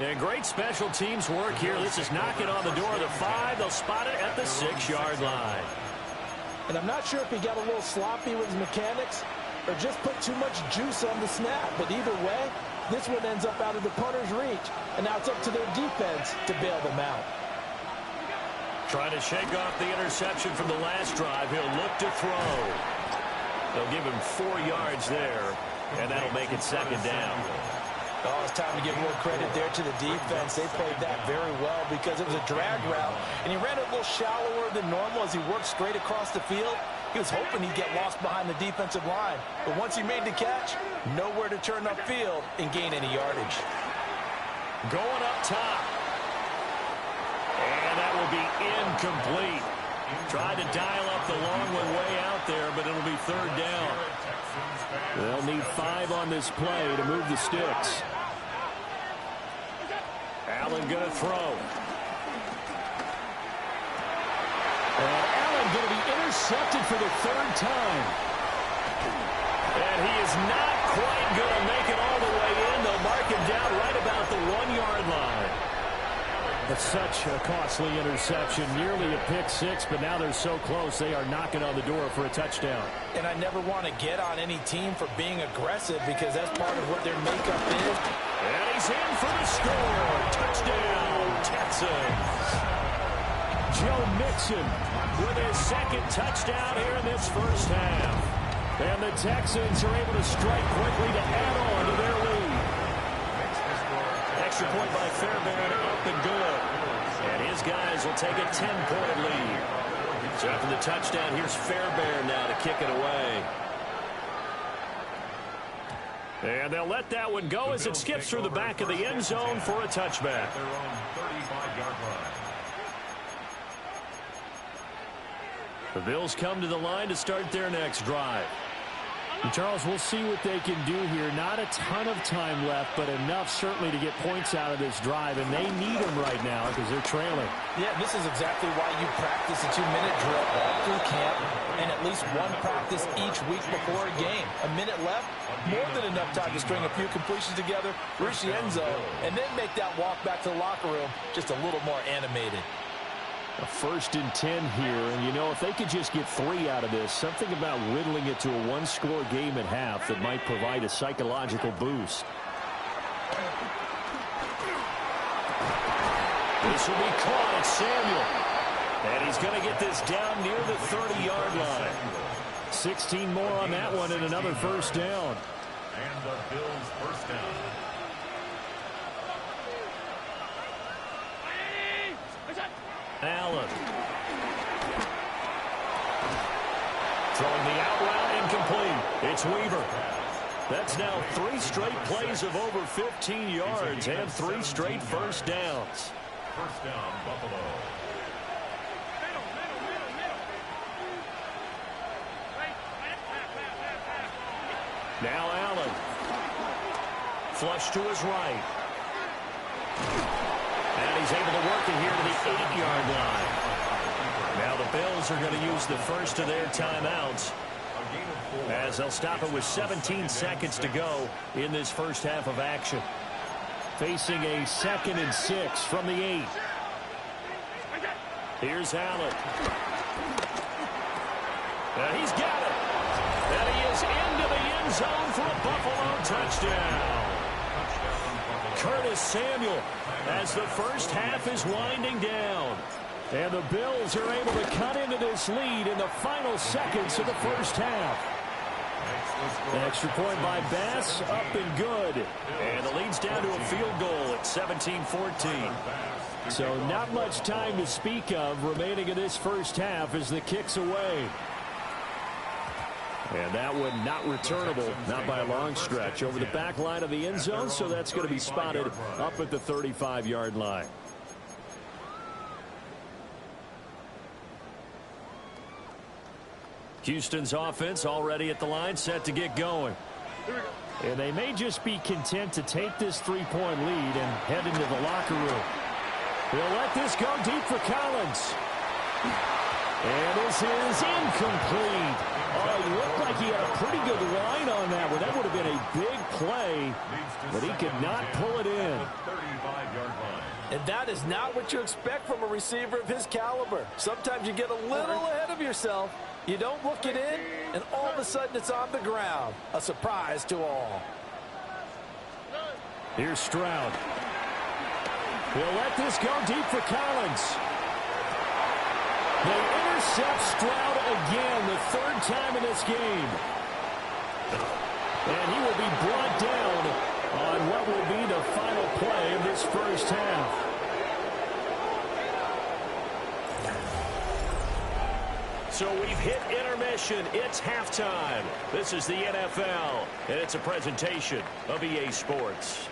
And great special teams work here. This is knocking on the door of the 5. They'll spot it at the 6-yard line. And I'm not sure if he got a little sloppy with his mechanics or just put too much juice on the snap. But either way, this one ends up out of the punter's reach. And now it's up to their defense to bail them out. Trying to shake off the interception from the last drive. He'll look to throw. They'll give him 4 yards there, and that'll make it second down. Oh, it's time to give more credit there to the defense. They played that very well because it was a drag route, and he ran it a little shallower than normal as he worked straight across the field. He was hoping he'd get lost behind the defensive line, but once he made the catch, nowhere to turn upfield and gain any yardage. Going up top. And that will be incomplete. Tried to dial up the long one way out there, but it'll be third down. They'll need 5 on this play to move the sticks. Allen going to throw. And Allen going to be intercepted for the 3rd time. And he is not quite going to make it all the way in. They'll mark him down right about the 1-yard line. That's such a costly interception, nearly a pick-6, but now they're so close they are knocking on the door for a touchdown. And I never want to get on any team for being aggressive because that's part of what their makeup is. And he's in for the score. Touchdown, Texans. Joe Mixon with his 2nd touchdown here in this first half. And the Texans are able to strike quickly to add on to their lead. Extra point by Fairbairn, up and good. And his guys will take a 10-point lead. So after the touchdown, here's Fairbairn now to kick it away. And they'll let that one go as it skips through the back of the end zone for a touchback. The Bills come to the line to start their next drive. And Charles, we'll see what they can do here. Not a ton of time left, but enough certainly to get points out of this drive, and they need them right now because they're trailing. Yeah, this is exactly why you practice a 2-minute drill all through camp and at least one practice each week before a game. A minute left, more than enough time to string a few completions together, reach the end zone, and then make that walk back to the locker room just a little more animated. A 1st and 10 here, and you know, if they could just get 3 out of this, something about whittling it to a 1-score game at half that might provide a psychological boost. This will be caught at Samuel. And he's going to get this down near the 30-yard line. 16 more on that one and another first down. And the Bills' first down. Allen. Throwing the out route incomplete. It's Weaver. That's now 3 straight plays of over 15 yards and 3 straight first downs. First down, Buffalo. Now Allen. Flush to his right. And he's able to work it here to the 8-yard line. Now the Bills are going to use the first of their timeouts as they'll stop it with 17 seconds to go in this first half of action. Facing a 2nd and 6 from the 8. Here's Allen. And he's got it. And he is into the end zone for a Buffalo touchdown. Curtis Samuel as the first half is winding down. And the Bills are able to cut into this lead in the final seconds of the first half. An extra point by Bass, up and good. And the lead's down to a field goal at 17-14. So not much time to speak of remaining in this first half as the kick's away. And that one not returnable, not by a long stretch, over the back line of the end zone, so that's going to be spotted up at the 35-yard line. Houston's offense already at the line, set to get going. And they may just be content to take this 3-point lead and head into the locker room. They'll let this go deep for Collins. And this is incomplete. Oh, it looked like he had a pretty good line on that one. That would have been a big play, but he could not pull it in. 35-yard line. And that is not what you expect from a receiver of his caliber. Sometimes you get a little ahead of yourself. You don't look it in, and all of a sudden it's on the ground. A surprise to all. Here's Stroud. He'll let this go deep for Collins. They intercept Stroud again, the third time in this game. And he will be brought down on what will be the final play of this first half. So we've hit intermission. It's halftime. This is the NFL, and it's a presentation of EA Sports.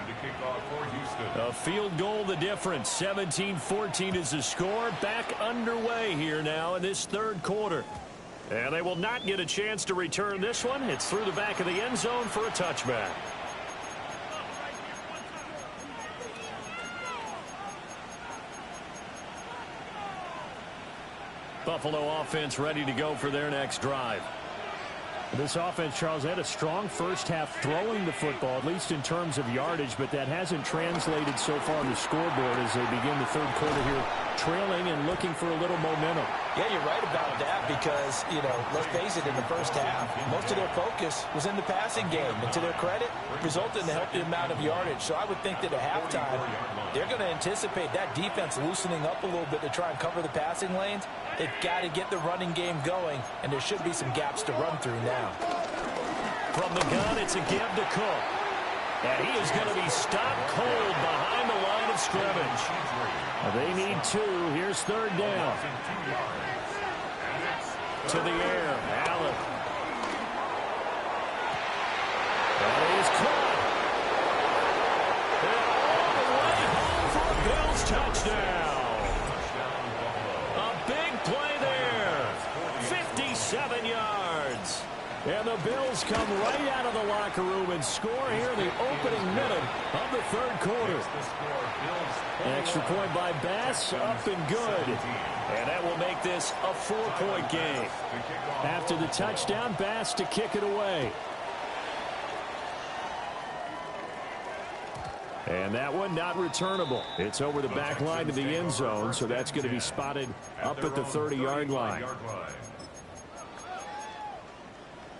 To kick off for Houston. A field goal the difference. 17-14 is the score. Back underway here now in this third quarter. And they will not get a chance to return this one. It's through the back of the end zone for a touchback. Buffalo offense ready to go for their next drive. This offense, Charles, had a strong first half throwing the football, at least in terms of yardage, but that hasn't translated so far on the scoreboard as they begin the third quarter here, trailing and looking for a little momentum. Yeah, you're right about that because, let's face it, in the first half, most of their focus was in the passing game. And to their credit, resulted in a healthy amount of yardage. So I would think that at halftime, they're going to anticipate that defense loosening up a little bit to try and cover the passing lanes. They've got to get the running game going, and there should be some gaps to run through now. From the gun, it's a give to Cook. And he is going to be stopped cold behind the line of scrimmage. They need two. Here's third down. To the air. Allen. That is caught. And all the way home for a Bills touchdown. A big play there. 57 yards. And the Bills come right out of the locker room and score here in the opening minute of the third quarter. An extra point by Bass, up and good. And that will make this a 4-point game. After the touchdown, Bass to kick it away. And that one not returnable. It's over the back line to the end zone, so that's going to be spotted up at the 30-yard line.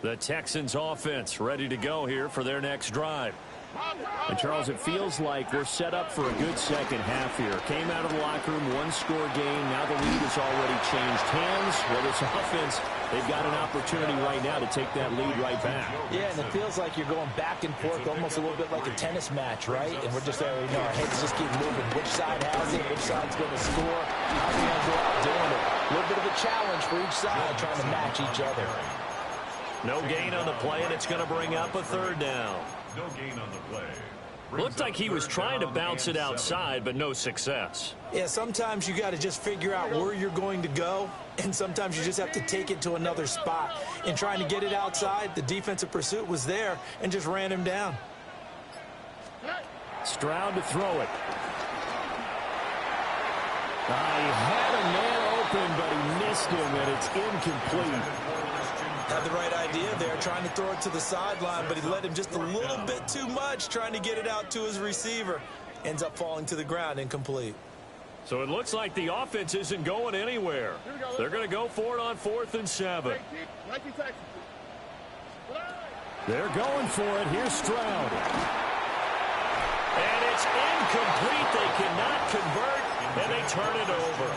The Texans offense ready to go here for their next drive. And, Charles, it feels like we're set up for a good second half here. Came out of the locker room, one-score game. Now the lead has already changed hands. Well, this offense, they've got an opportunity right now to take that lead right back. Yeah, and it feels like you're going back and forth, almost a little bit like a tennis match, right? And we're just there, our heads just keep moving. Which side has it? Which side's going to score? How are we going to go out doing it? A little bit of a challenge for each side, trying to match each other. No gain on the play, and it's going to bring up a third down. No gain on the play. Looked like he was trying to bounce it outside, but no success. Yeah, sometimes you got to just figure out where you're going to go, and sometimes you just have to take it to another spot. In trying to get it outside, the defensive pursuit was there and just ran him down. Stroud to throw it. He had a man open, but he missed him, and it's incomplete. Had the right idea there, trying to throw it to the sideline, but he let him just a little bit too much, trying to get it out to his receiver. Ends up falling to the ground, incomplete. So it looks like the offense isn't going anywhere. They're going to go for it on 4th and 7. They're going for it. Here's Stroud. And it's incomplete. They cannot convert, and they turn it over.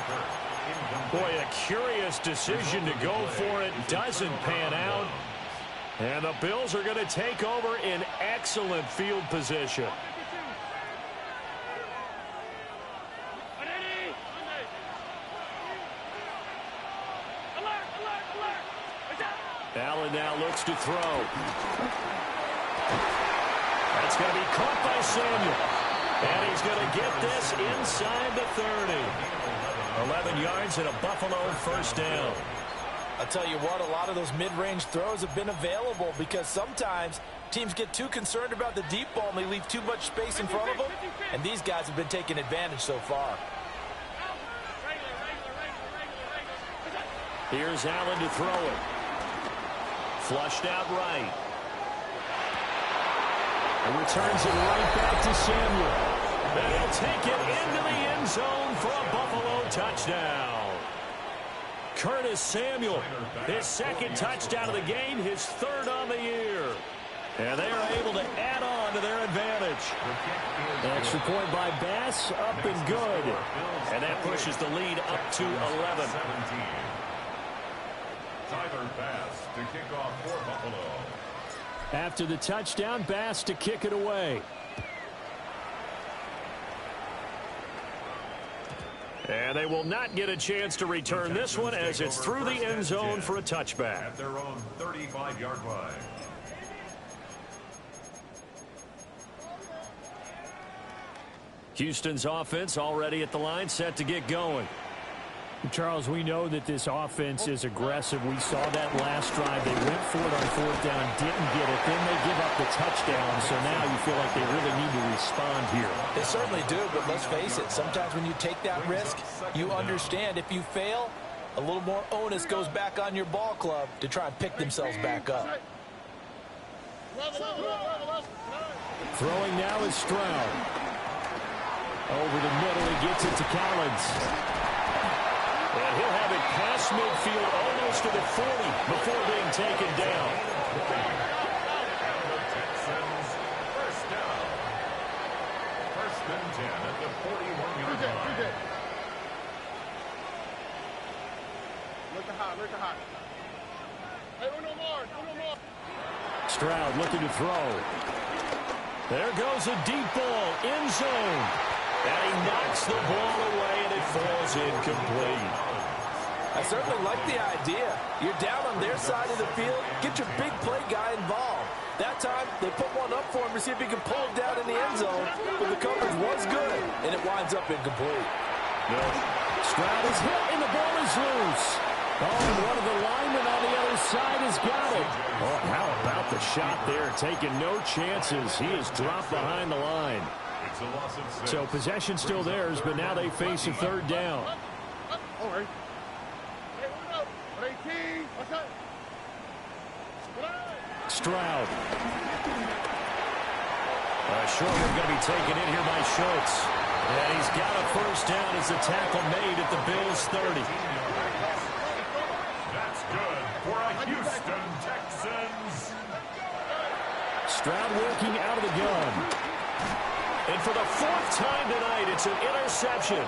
Boy, a curious decision to go for it. Doesn't pan out. And the Bills are going to take over in excellent field position. Allen now looks to throw. That's going to be caught by Samuel. And he's going to get this inside the 30. 11 yards and a Buffalo first down. I'll tell you what, a lot of those mid-range throws have been available because sometimes teams get too concerned about the deep ball and they leave too much space in front of them, and these guys have been taking advantage so far. Here's Allen to throw it. Flushed out right. And returns it right back to Samuel. And he'll take it into the end zone for a Buffalo touchdown. Curtis Samuel, his second touchdown of the game, his third on the year. And they are able to add on to their advantage. Extra point by Bass, up and good. And that pushes the lead up to 11. Tyler Bass to kick off for Buffalo. After the touchdown, Bass to kick it away. And they will not get a chance to return this one as it's through the end zone for a touchback. At their own 35-yard line. Houston's offense already at the line, set to get going. Charles, we know that this offense is aggressive. We saw that last drive. They went for it on fourth down, didn't get it. Then they give up the touchdown. So now you feel like they really need to respond here. They certainly do, but let's face it. Sometimes when you take that risk, you understand if you fail, a little more onus goes back on your ball club to try and pick themselves back up. Throwing now is Stroud. Over the middle, he gets it to Collins. And he'll have it past midfield almost to the 40 before being taken down. First down. First and 10 at the 41-yard line. Stroud looking to throw. There goes a deep ball, end zone. And he knocks the ball away, and it falls incomplete. I certainly like the idea. You're down on their side of the field. Get your big play guy involved. That time, they put one up for him to see if he can pull it down in the end zone. But the coverage was good, and it winds up incomplete. No. Stroud is hit, and the ball is loose. Oh, and one of the linemen on the other side has got it. Oh, how about the shot there? Taking no chances. He is dropped behind the line. It's a loss of 6. So possession still theirs, but now they face a third down. Stroud. Short one going to be taken in here by Schultz. And he's got a first down as the tackle made at the Bills' 30. That's good for a Houston Texans. Stroud working out of the gun. And for the fourth time tonight, it's an interception.